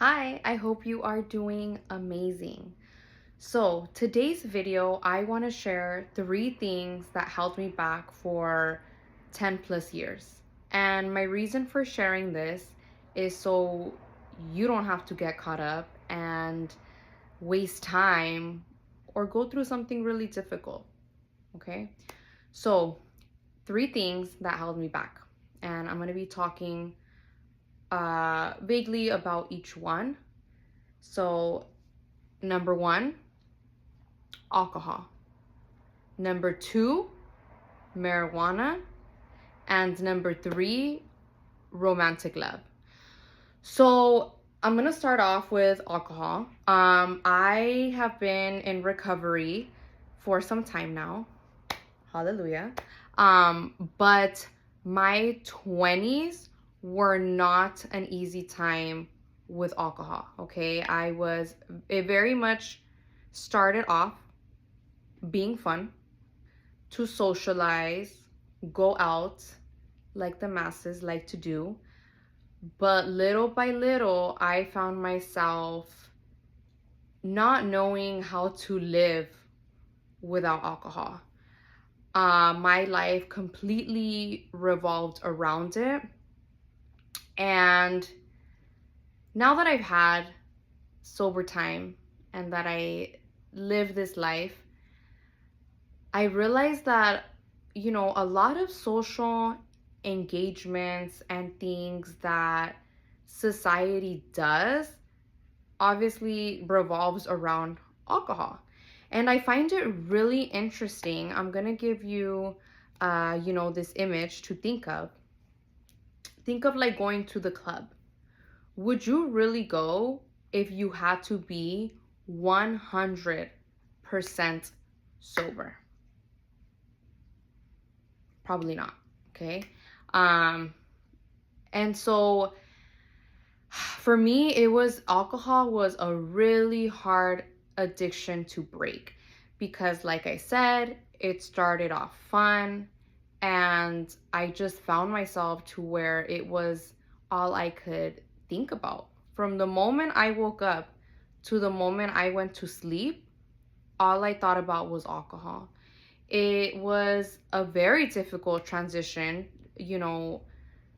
Hi, I hope you are doing amazing. So, today's video, I want to share 3 things that held me back for 10 plus years. And my reason for sharing this is so you don't have to get caught up and waste time or go through something really difficult. Okay? So, 3 things that held me back. And I'm going to be talking vaguely about each one. So, number 1, alcohol. Number 2, marijuana. And number 3, romantic love. So I'm gonna start off with alcohol. I have been in recovery for some time now. Hallelujah. But my 20s were not an easy time with alcohol. Okay, it very much started off being fun, to socialize, go out like the masses like to do. But little by little, I found myself not knowing how to live without alcohol. My life completely revolved around it. And now that I've had sober time and that I live this life, I realized that, a lot of social engagements and things that society does obviously revolves around alcohol. And I find it really interesting. I'm going to give you, this image to think of. Think of like going to the club. Would you really go if you had to be 100% sober? Probably not. Okay. Um, and so for me, alcohol was a really hard addiction to break because, like I said, it started off fun and I just found myself to where it was all I could think about. From the moment I woke up to the moment I went to sleep, all I thought about was alcohol. It was a very difficult transition,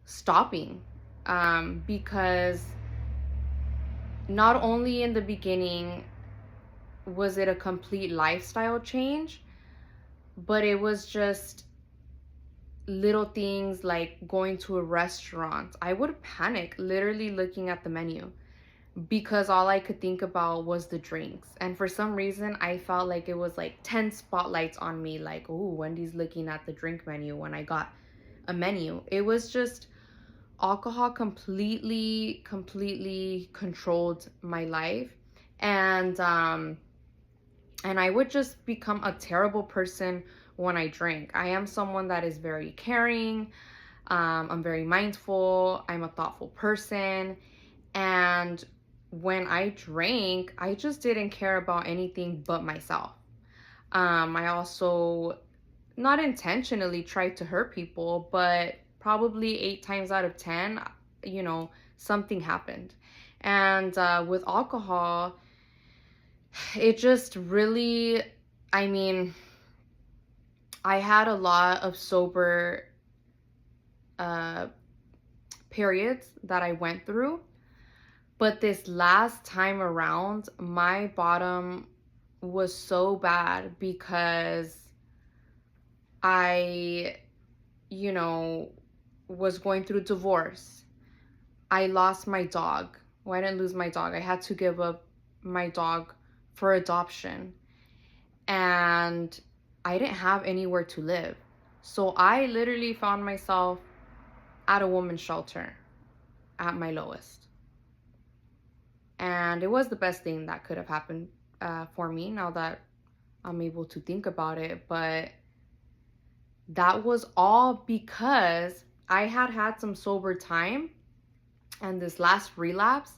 stopping, because not only in the beginning was it a complete lifestyle change, but it was just little things like going to a restaurant. I would panic literally looking at the menu because all I could think about was the drinks. And for some reason, I felt like it was like 10 spotlights on me, like, oh, Wendy's looking at the drink menu when I got a menu. It was just alcohol completely controlled my life. And I would just become a terrible person when I drink. I am someone that is very caring. I'm very mindful. I'm a thoughtful person. And when I drank, I just didn't care about anything but myself. I also not intentionally tried to hurt people, but probably 8 times out of 10, something happened. And with alcohol, it just really, I mean, I had a lot of sober uh, periods that I went through. But this last time around, my bottom was so bad because I, you know, was going through divorce. I lost my dog. Well, I didn't lose my dog. I had to give up my dog for adoption. And I didn't have anywhere to live. So I literally found myself at a woman's shelter at my lowest. And it was the best thing that could have happened for me now that I'm able to think about it. But that was all because I had had some sober time. And this last relapse,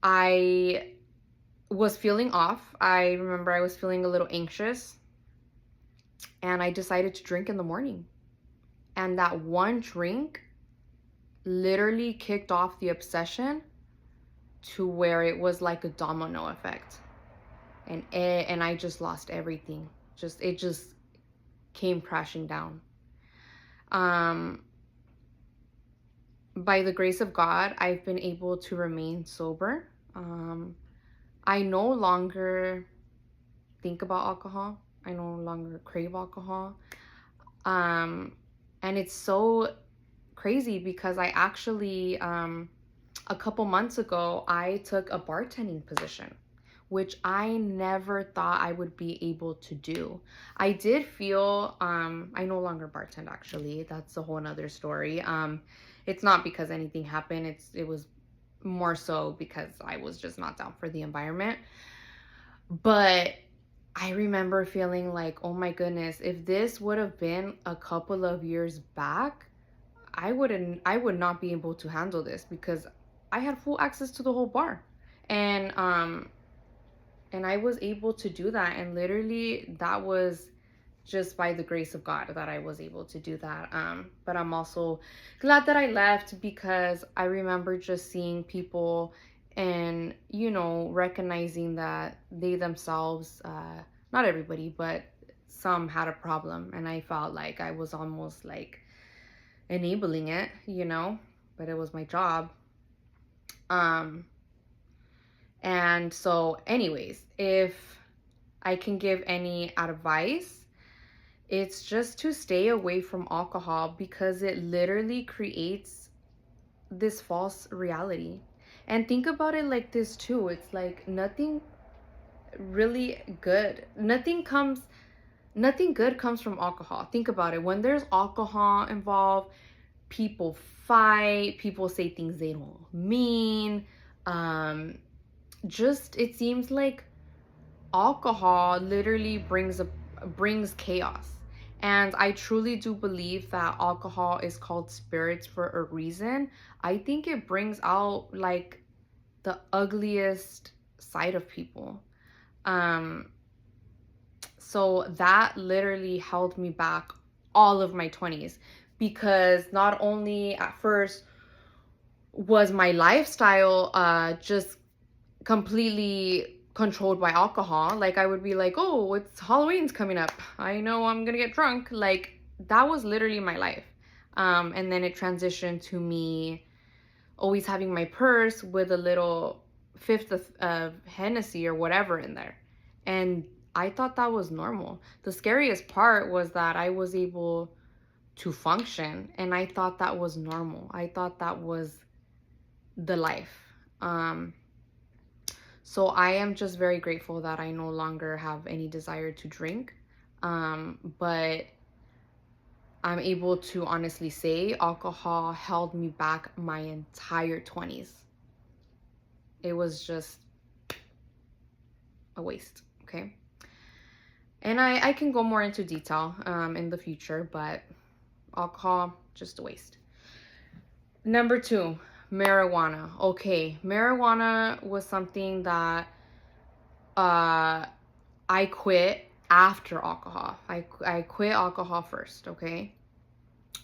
I was feeling off. I remember I was feeling a little anxious. And I decided to drink in the morning. And that one drink literally kicked off the obsession to where it was like a domino effect. And I just lost everything. It just came crashing down. Um, by the grace of God, I've been able to remain sober. I no longer think about alcohol. I no longer crave alcohol. And it's so crazy because I actually, a couple months ago, I took a bartending position, which I never thought I would be able to do. I did feel, I no longer bartend actually. That's a whole nother story. It's not because anything happened. It was more so because I was just not down for the environment. But I remember feeling like, oh my goodness, if this would have been a couple of years back, I would not be able to handle this because I had full access to the whole bar. And and I was able to do that, and literally that was just by the grace of God that I was able to do that. But I'm also glad that I left because I remember just seeing people and, recognizing that they themselves, not everybody, but some had a problem. And I felt like I was almost like enabling it, but it was my job. And so, anyways, if I can give any advice, it's just to stay away from alcohol because it literally creates this false reality. And think about it like this too. It's like nothing really good. Nothing good comes from alcohol. Think about it. When there's alcohol involved, people fight, people say things they don't mean. Just it seems like alcohol literally brings chaos. And I truly do believe that alcohol is called spirits for a reason. I think it brings out like the ugliest side of people. Um, so that literally held me back all of my 20s because not only at first was my lifestyle just completely controlled by alcohol. Like I would be like, oh, it's Halloween's coming up, I know I'm gonna get drunk. Like that was literally my life. And then it transitioned to me always having my purse with a little fifth of Hennessy or whatever in there. And I thought that was normal. The scariest part was that I was able to function, and I thought that was normal. I thought that was the life. So I am just very grateful that I no longer have any desire to drink. But I'm able to honestly say alcohol held me back my entire 20s. It was just a waste, okay? And I can go more into detail in the future, but alcohol, just a waste. Number 2, marijuana. Okay, marijuana was something that I quit after alcohol. I quit alcohol first, okay?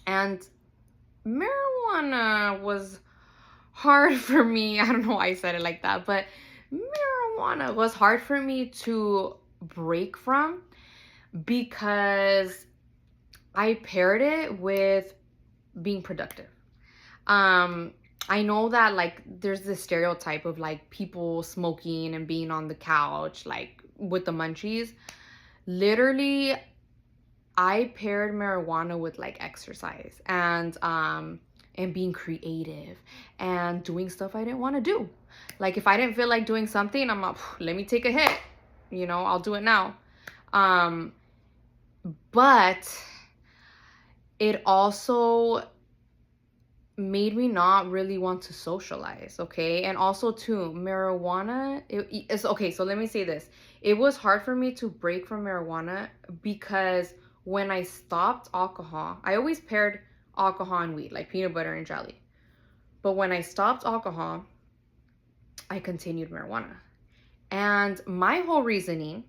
And marijuana was hard for me. I don't know why I said it like that, but marijuana was hard for me to break from because I paired it with being productive. I know that like there's this stereotype of like people smoking and being on the couch like with the munchies. Literally, I paired marijuana with like exercise and being creative and doing stuff I didn't want to do. Like if I didn't feel like doing something, I'm like, let me take a hit. I'll do it now. But it also made me not really want to socialize, okay? And also too, marijuana, it's okay, so let me say this. It was hard for me to break from marijuana because when I stopped alcohol, I always paired alcohol and weed, like peanut butter and jelly. But when I stopped alcohol, I continued marijuana. And my whole reasoning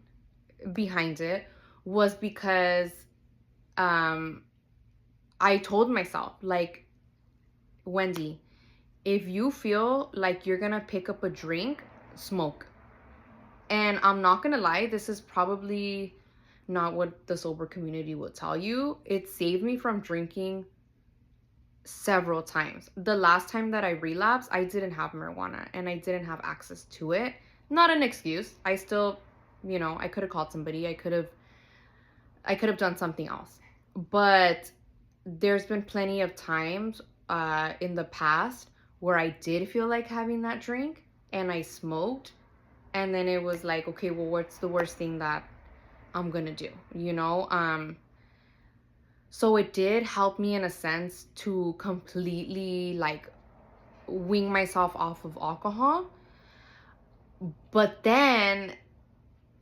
behind it was because I told myself, like, Wendy, if you feel like you're gonna pick up a drink, smoke. And I'm not gonna lie, this is probably not what the sober community will tell you. It saved me from drinking several times. The last time that I relapsed, I didn't have marijuana and I didn't have access to it. Not an excuse. I still, I could have called somebody. I could have done something else. But there's been plenty of times in the past where I did feel like having that drink and I smoked, and then it was like, okay, well, what's the worst thing that I'm gonna do, so it did help me in a sense to completely like wing myself off of alcohol. But then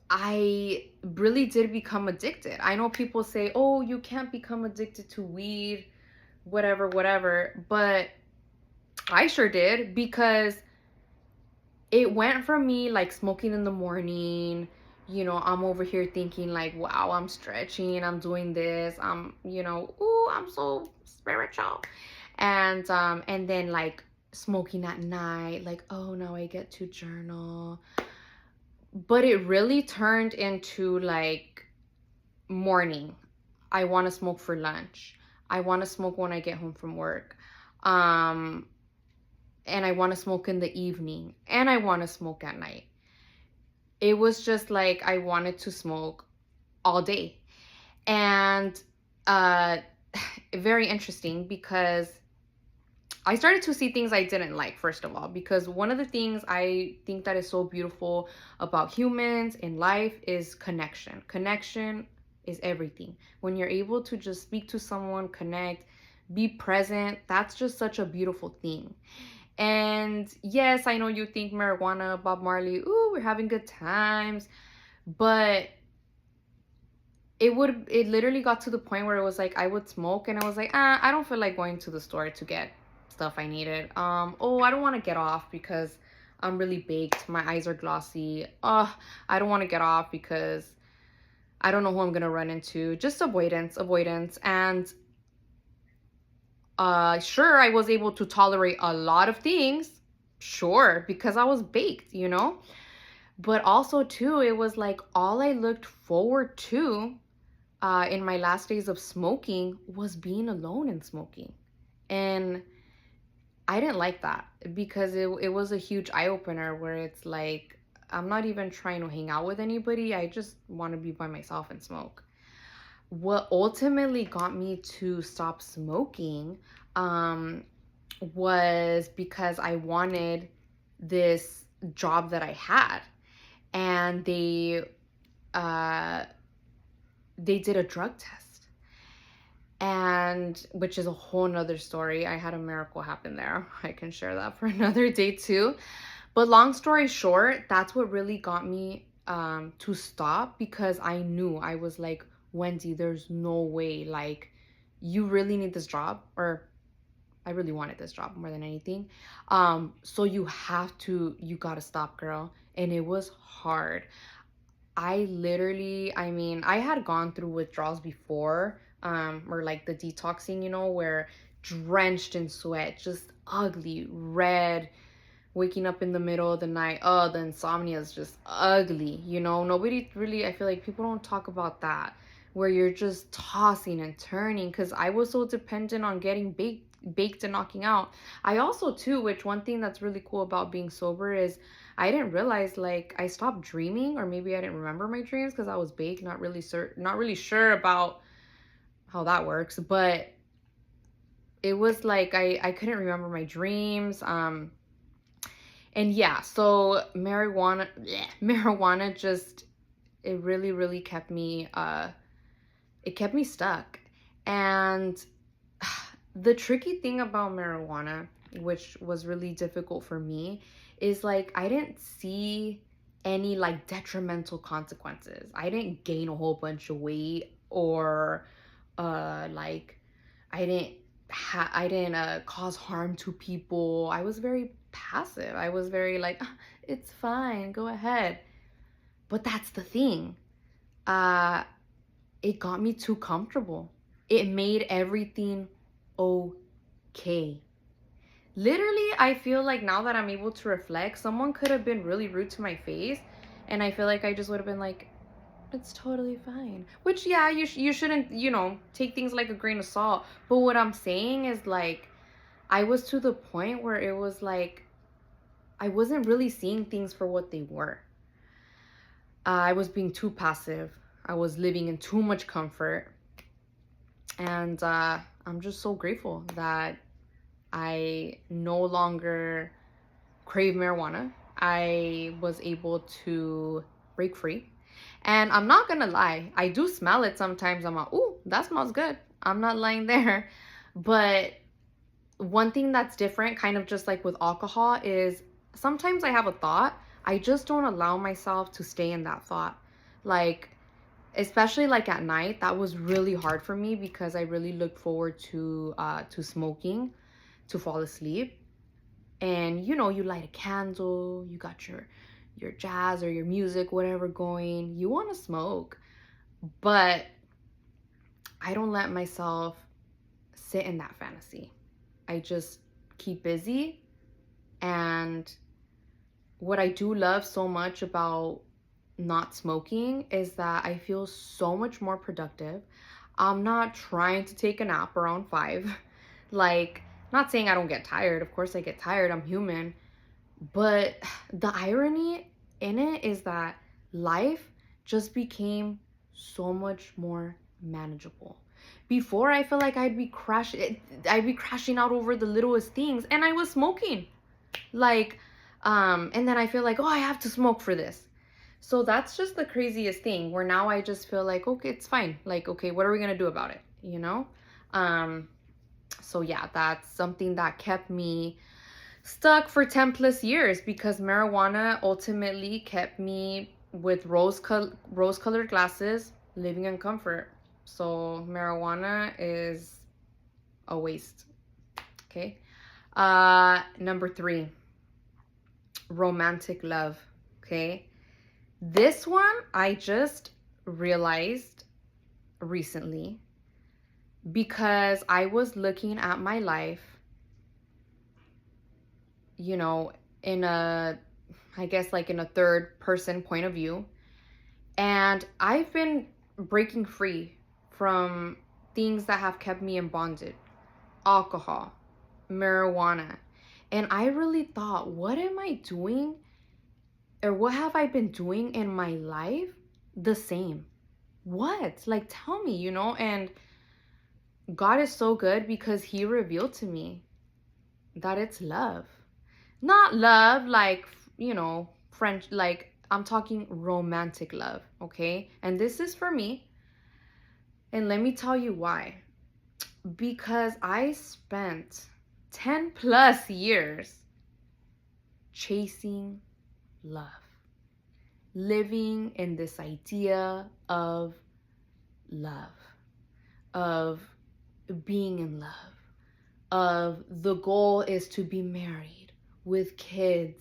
I really did become addicted. I know people say, oh, you can't become addicted to weed, whatever, whatever. But I sure did, because it went from me like smoking in the morning. I'm over here thinking like, wow, I'm stretching, I'm doing this, ooh, I'm so spiritual. And then like smoking at night, like, oh, now I get to journal. But it really turned into like morning. I want to smoke for lunch. I want to smoke when I get home from work. Um, and I want to smoke in the evening. And I want to smoke at night. It was just like I wanted to smoke all day. And uh, very interesting, because I started to see things I didn't like, first of all, because one of the things I think that is so beautiful about humans in life is connection. Connection is everything. When you're able to just speak to someone, connect, be present, that's just such a beautiful thing. And yes, I know you think marijuana, Bob Marley, ooh, we're having good times, but it literally got to the point where it was like I would smoke and I was like, I don't feel like going to the store to get stuff I needed. Oh, I don't want to get off because I'm really baked. My eyes are glossy. I don't want to get off because I don't know who I'm gonna run into. Just avoidance. And sure, I was able to tolerate a lot of things. Sure, because I was baked. But also too, it was like all I looked forward to in my last days of smoking was being alone and smoking. And I didn't like that, because it was a huge eye opener where it's like, I'm not even trying to hang out with anybody. I just want to be by myself and smoke. What ultimately got me to stop smoking um, was because I wanted this job that I had. And uh, they did a drug test, and which is a whole nother story. I had a miracle happen there. I can share that for another day too. But long story short, that's what really got me to stop, because I knew, I was like, Wendy, there's no way, like, you really need this job, or I really wanted this job more than anything. So you gotta stop, girl. And it was hard. I mean, I had gone through withdrawals before, or like the detoxing, where drenched in sweat, just ugly, red, waking up in the middle of the night. Oh, the insomnia is just ugly, Nobody really, I feel like people don't talk about that, where you're just tossing and turning, because I was so dependent on getting baked and knocking out. I also too, which one thing that's really cool about being sober is I didn't realize, like, I stopped dreaming, or maybe I didn't remember my dreams because I was baked, not really sure about how that works. But it was like I couldn't remember my dreams. And yeah, so marijuana just, it really, really kept me it kept me stuck. And the tricky thing about marijuana, which was really difficult for me, is like I didn't see any like detrimental consequences. I didn't gain a whole bunch of weight, or like I didn't cause harm to people. I was very passive. I was very like, "Ah, it's fine, go ahead." But that's the thing. Uh it got me too comfortable. It made everything okay. Literally, I feel like now that I'm able to reflect, someone could have been really rude to my face, and I feel like I just would have been like, it's totally fine. Which, yeah, you shouldn't, take things like a grain of salt. But what I'm saying is like, I was to the point where it was like I wasn't really seeing things for what they were. I was being too passive. I was living in too much comfort. And I'm just so grateful that I no longer crave marijuana. I was able to break free. And I'm not gonna lie, I do smell it sometimes. I'm like, ooh, that smells good. I'm not lying there. But one thing that's different, kind of just like with alcohol, is sometimes I have a thought. I just don't allow myself to stay in that thought. Like, especially like at night, that was really hard for me because I really looked forward to smoking to fall asleep. And you light a candle, you got your jazz or your music, whatever going, you want to smoke. But I don't let myself sit in that fantasy. I just keep busy. And what I do love so much about not smoking is that I feel so much more productive. I'm not trying to take a nap around 5. Like, not saying I don't get tired. Of course I get tired. I'm human. But the irony in it is that life just became so much more manageable. Before, I feel like I'd be crashing out over the littlest things, and I was smoking. Like, and then I feel like, oh, I have to smoke for this. So that's just the craziest thing, where now I just feel like, okay, it's fine. Like, okay, what are we gonna do about it? Um, so yeah, that's something that kept me stuck for 10 plus years, because marijuana ultimately kept me with rose colored glasses, living in comfort. So marijuana is a waste. Okay. Number 3, romantic love. Okay. This one I just realized recently, because I was looking at my life, you know, in a, I guess like in a third person point of view. And I've been breaking free from things that have kept me in bondage: alcohol, marijuana. And I really thought, what am I doing, or what have I been doing in my life the same? What? Like, tell me, And God is so good, because He revealed to me that it's love. Not love like, French, like I'm talking romantic love, okay? And this is for me. And let me tell you why. Because I spent 10 plus years chasing love, living in this idea of love, of being in love, of the goal is to be married with kids,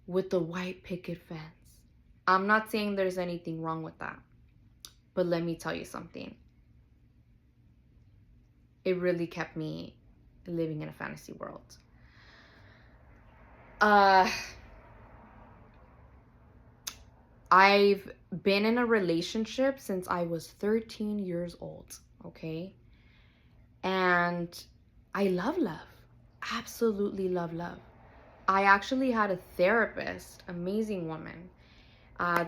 with the white picket fence. I'm not saying there's anything wrong with that, but let me tell you something. It really kept me living in a fantasy world. I've been in a relationship since I was 13 years old, okay? And I love love. Absolutely love love. I actually had a therapist, amazing woman.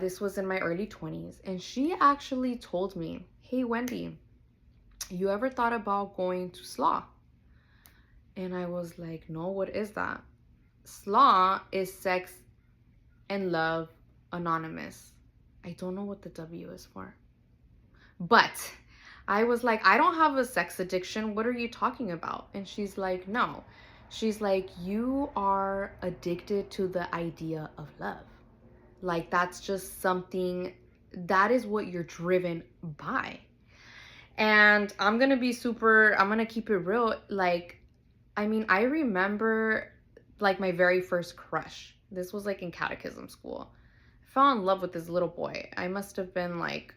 This was in my early 20s. And she actually told me, hey, Wendy, you ever thought about going to SLAW? And I was like, no, what is that? SLAW is Sex and Love Anonymous. I don't know what the W is for. But I was like, I don't have a sex addiction. What are you talking about? And she's like, no. She's like, you are addicted to the idea of love. Like, that's just something, that is what you're driven by. And I'm going to keep it real. Like, I mean, I remember like my very first crush. This was like in catechism school. I fell in love with this little boy. I must have been like,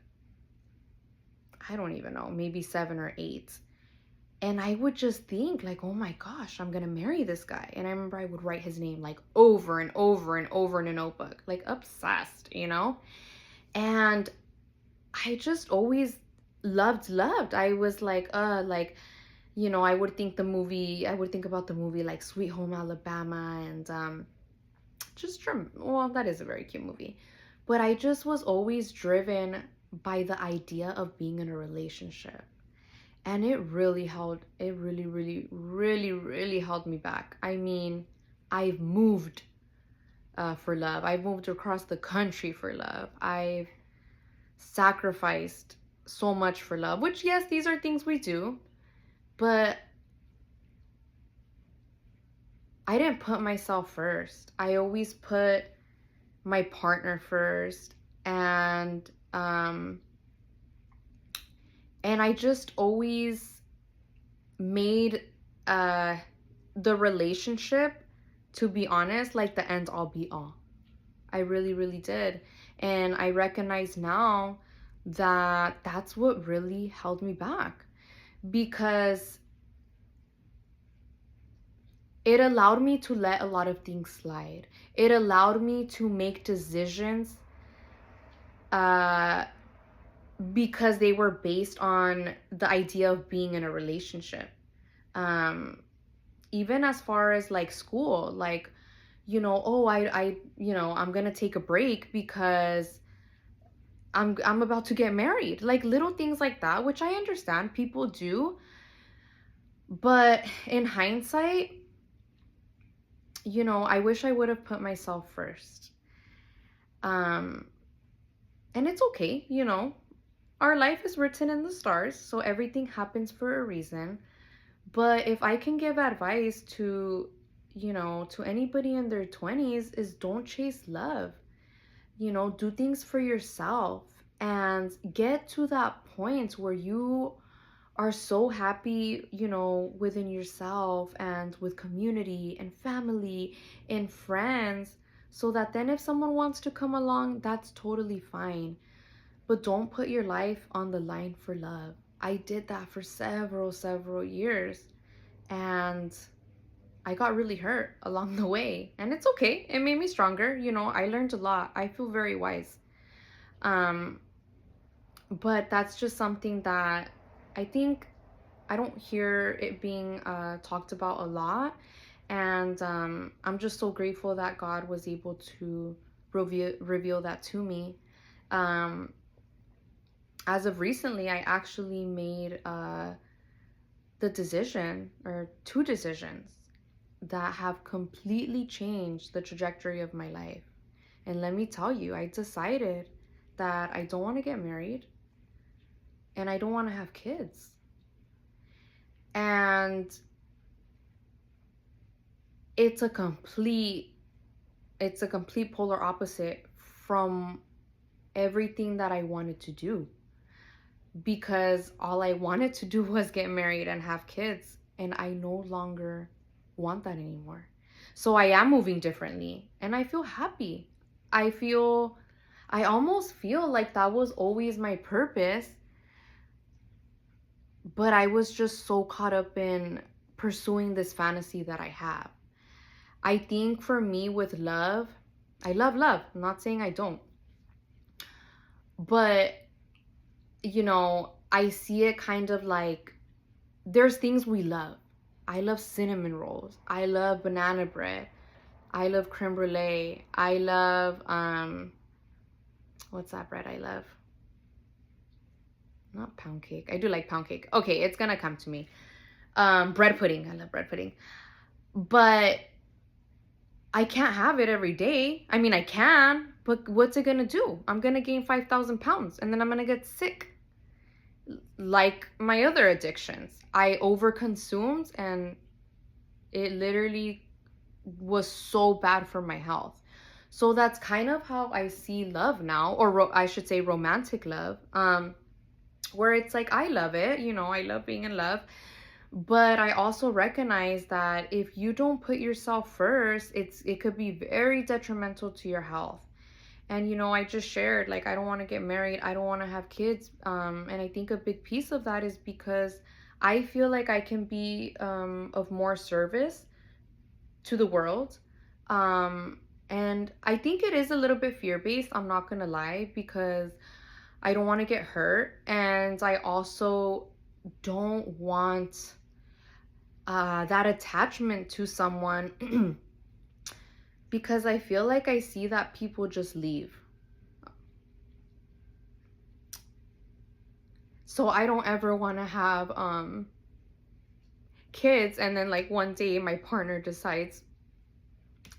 I don't even know, maybe 7 or 8. And I would just think like, oh my gosh, I'm gonna marry this guy. And I remember I would write his name like over and over and over in a notebook, like obsessed, you know? And I just always loved. I was like, you know, I would think about the movie like Sweet Home Alabama and well, that is a very cute movie. But I just was always driven by the idea of being in a relationship. And it really held me back. I mean, I've moved for love. I've moved across the country for love. I've sacrificed so much for love, which, yes, these are things we do, but I didn't put myself first. I always put my partner first, and I just always made the relationship, to be honest, like the end all be all. I really did. And I recognize now that that's what really held me back, because it allowed me to let a lot of things slide. It allowed me to make decisions uh, because they were based on the idea of being in a relationship. Um, Even as far as like school, like, you know, oh, you know, I'm gonna take a break because I'm about to get married. Like little things like that, which I understand people do, but in hindsight, you know, I wish I would have put myself first. Um, and it's okay, you know. Our life is written in the stars, so everything happens for a reason. But if I can give advice to, you know, to anybody in their 20s, is don't chase love. You know, do things for yourself and get to that point where you are so happy, you know, within yourself and with community and family and friends, so that then if someone wants to come along, that's totally fine. But don't put your life on the line for love. I did that for several years, and I got really hurt along the way. And it's okay. It made me stronger. You know, I learned a lot. I feel very wise. Um, but that's just something that I think I don't hear it being talked about a lot. And I'm just so grateful that God was able to reveal that to me. Um, as of recently, I actually made the decision, or two decisions, that have completely changed the trajectory of my life. And let me tell you, I decided that I don't want to get married and I don't want to have kids. And it's a complete polar opposite from everything that I wanted to do, because all I wanted to do was get married and have kids, and I no longer want that anymore. So I am moving differently and I feel happy. I almost feel like that was always my purpose, but I was just so caught up in pursuing this fantasy that I have. I think for me with love, I love love. I'm not saying I don't. But, you know, I see it kind of like there's things we love. I love cinnamon rolls. I love banana bread. I love creme brulee. I love, what's that bread I love? Not pound cake. I do like pound cake. Okay, it's gonna come to me. Bread pudding. I love bread pudding. But I can't have it every day. I mean, I can, but what's it gonna do? I'm gonna gain 5,000 pounds and then I'm gonna get sick. Like my other addictions, I overconsumed and it literally was so bad for my health. So that's kind of how I see love now, or I should say romantic love, where it's like I love it, you know, I love being in love, but I also recognize that if you don't put yourself first, it could be very detrimental to your health. And you know, I just shared like I don't want to get married, I don't want to have kids, and I think a big piece of that is because I feel like I can be of more service to the world. Um, and I think it is a little bit fear based, I'm not gonna lie, because I don't want to get hurt. And I also don't want that attachment to someone because I feel like I see that people just leave. So I don't ever want to have kids and then like one day my partner decides,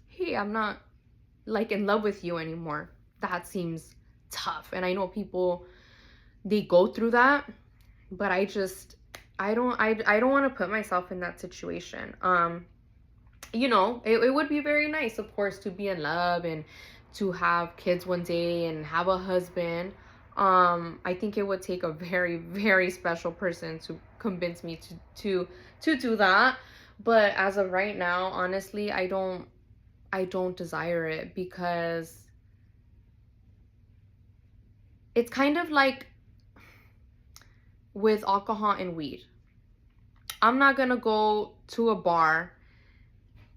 "Hey, I'm not like in love with you anymore." That seems tough. And I know people, they go through that, but I don't want to put myself in that situation. You know, it would be very nice, of course, to be in love and to have kids one day and have a husband. I think it would take a very, very special person to convince me to do that. But as of right now, honestly, I don't desire it, because it's kind of like with alcohol and weed. I'm not gonna go to a bar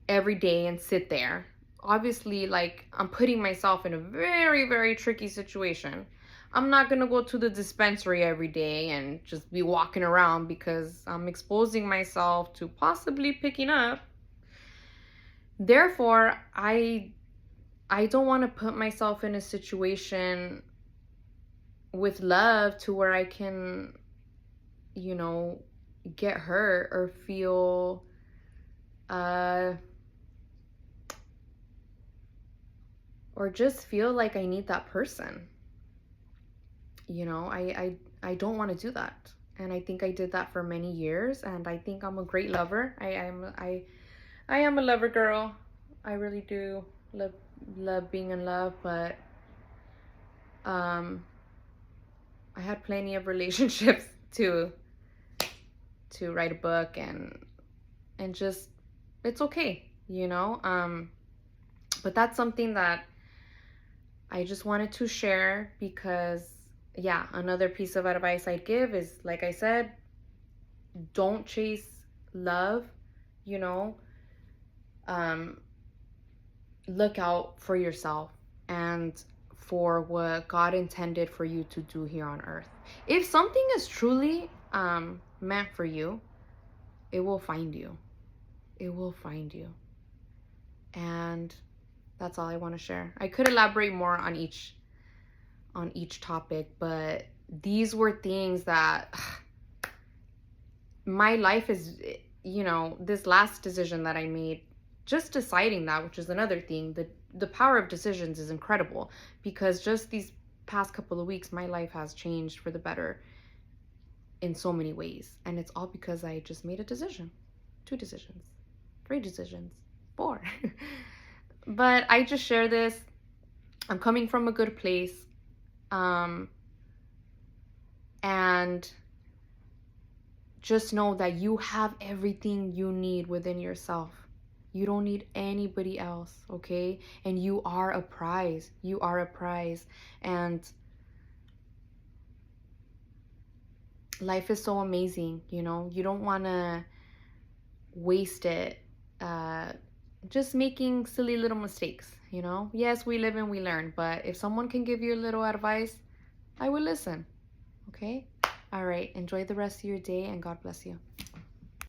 every day and sit there. Obviously, like, I'm putting myself in a very, very tricky situation. I'm not gonna go to the dispensary every day and just be walking around, because I'm exposing myself to possibly picking up. Therefore, I don't want to put myself in a situation with love to where I can, you know, get hurt or feel uh or just feel like I need that person. You know, I don't want to do that. And I think I did that for many years, and I think I'm a great lover. I am a lover girl. I really do love being in love, but um I had plenty of relationships to write a book, and just, it's okay, you know. But that's something that I just wanted to share, because yeah, another piece of advice I'd give is, like I said, don't chase love, you know. um Look out for yourself and for what God intended for you to do here on earth. If something is truly meant for you, it will find you. It will find you. And that's all I want to share. I could elaborate more on each topic, but these were things that my life is, you know, this last decision that I made, just deciding that, which is another thing, the power of decisions is incredible, because just these past couple of weeks my life has changed for the better in so many ways, and it's all because I just made a decision. 2 decisions, 3 decisions, 4. But I just share this. I'm coming from a good place. And just know that you have everything you need within yourself. You don't need anybody else, okay? And you are a prize. You are a prize. And life is so amazing, you know? You don't want to waste it just making silly little mistakes, you know? Yes, we live and we learn, but if someone can give you a little advice, I will listen, okay? All right, enjoy the rest of your day, and God bless you.